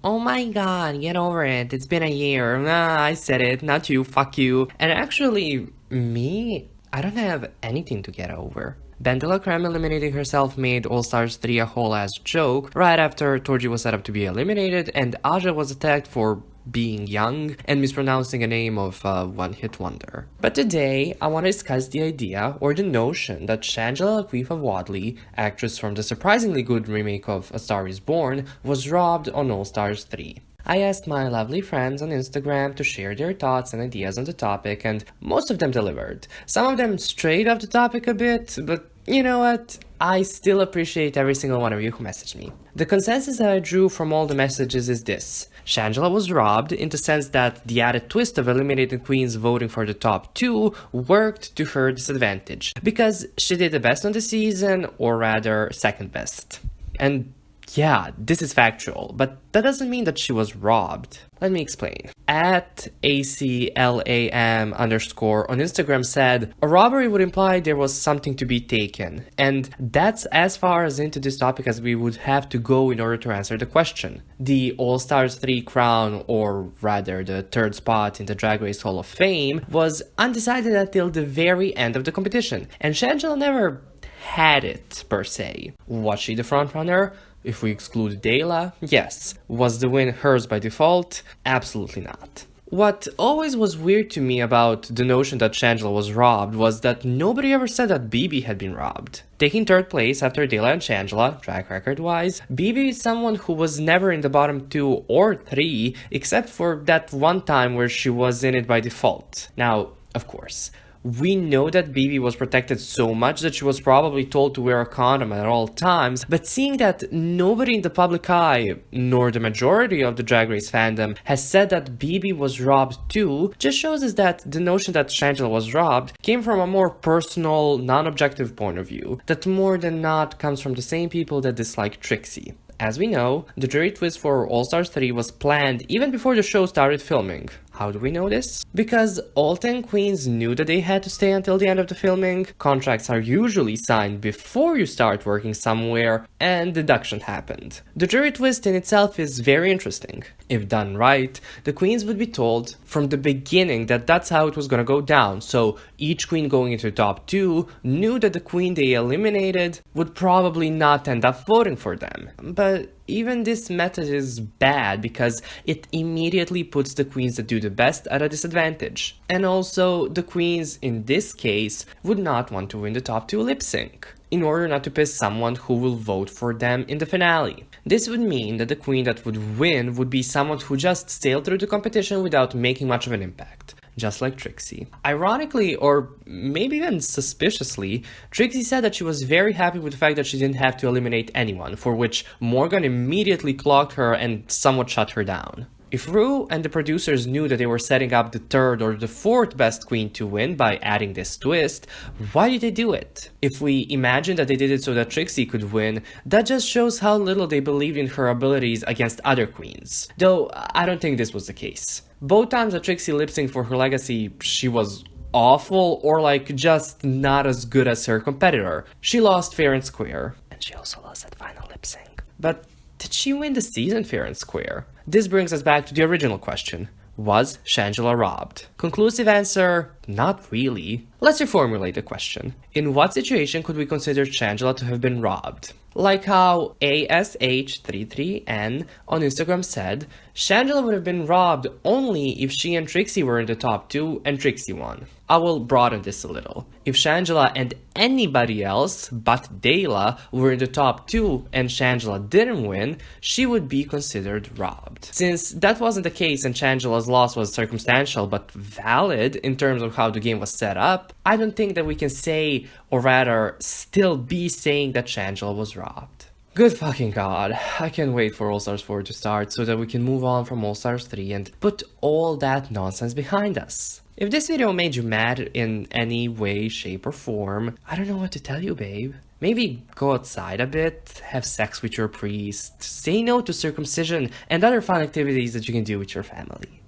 "Oh my god, get over it, it's been a year, nah, I said it, not you, fuck you." And actually, me, I don't have anything to get over. Bandela Krem eliminating herself made All-Stars 3 a whole-ass joke right after Torji was set up to be eliminated and Aja was attacked for being young and mispronouncing a name of a one-hit wonder. But today, I want to discuss the idea or the notion that Shangela Wadley, actress from the surprisingly good remake of A Star Is Born, was robbed on All-Stars 3. I asked my lovely friends on Instagram to share their thoughts and ideas on the topic, and most of them delivered. Some of them strayed off the topic a bit, but you know what? I still appreciate every single one of you who messaged me. The consensus that I drew from all the messages is this. Shangela was robbed in the sense that the added twist of eliminated queens voting for the top 2 worked to her disadvantage, because she did the best on the season, or rather, second best. And yeah, this is factual, but that doesn't mean that she was robbed. Let me explain. At ACLAM_ on Instagram said, "A robbery would imply there was something to be taken." And that's as far as into this topic as we would have to go in order to answer the question. The All-Stars 3 crown, or rather the third spot in the Drag Race Hall of Fame, was undecided until the very end of the competition. And Shangela never had it, per se. Was she the frontrunner? If we exclude Dela, yes. Was the win hers by default? Absolutely not. What always was weird to me about the notion that Shangela was robbed was that nobody ever said that BB had been robbed. Taking third place after Dela and Shangela, track record-wise, BB is someone who was never in the bottom 2 or 3, except for that one time where she was in it by default. Now, of course, we know that BB was protected so much that she was probably told to wear a condom at all times, but seeing that nobody in the public eye, nor the majority of the Drag Race fandom, has said that BB was robbed too, just shows us that the notion that Shangela was robbed came from a more personal, non-objective point of view, that more than not comes from the same people that dislike Trixie. As we know, the jury twist for All-Stars 3 was planned even before the show started filming. How do we know this? Because all 10 queens knew that they had to stay until the end of the filming, contracts are usually signed before you start working somewhere, and deduction happened. The jury twist in itself is very interesting. If done right, the queens would be told from the beginning that that's how it was gonna go down, so each queen going into the top 2 knew that the queen they eliminated would probably not end up voting for them. But even this method is bad because it immediately puts the queens that do the best at a disadvantage. And also, the queens in this case would not want to win the top 2 lip sync, in order not to piss someone who will vote for them in the finale. This would mean that the queen that would win would be someone who just sailed through the competition without making much of an impact. Just like Trixie. Ironically, or maybe even suspiciously, Trixie said that she was very happy with the fact that she didn't have to eliminate anyone, for which Morgan immediately clocked her and somewhat shut her down. If Rue and the producers knew that they were setting up the third or the fourth best queen to win by adding this twist, why did they do it? If we imagine that they did it so that Trixie could win, that just shows how little they believed in her abilities against other queens. Though, I don't think this was the case. Both times that Trixie lip-synced for her legacy, she was awful or like just not as good as her competitor. She lost fair and square. And she also lost that final lip sync. But did she win the season fair and square? This brings us back to the original question. Was Shangela robbed? Conclusive answer, not really. Let's reformulate the question. In what situation could we consider Shangela to have been robbed? Like how ASH33N on Instagram said, Shangela would have been robbed only if she and Trixie were in the top 2 and Trixie won. I will broaden this a little. If Shangela and anybody else but Dela were in the top 2 and Shangela didn't win, she would be considered robbed. Since that wasn't the case and Shangela's loss was circumstantial but valid in terms of how the game was set up, I don't think that we can say, or rather still be saying, that Shangela was robbed. Good fucking god, I can't wait for All-Stars 4 to start so that we can move on from All-Stars 3 and put all that nonsense behind us. If this video made you mad in any way, shape or form, I don't know what to tell you, babe. Maybe go outside a bit, have sex with your priest, say no to circumcision and other fun activities that you can do with your family.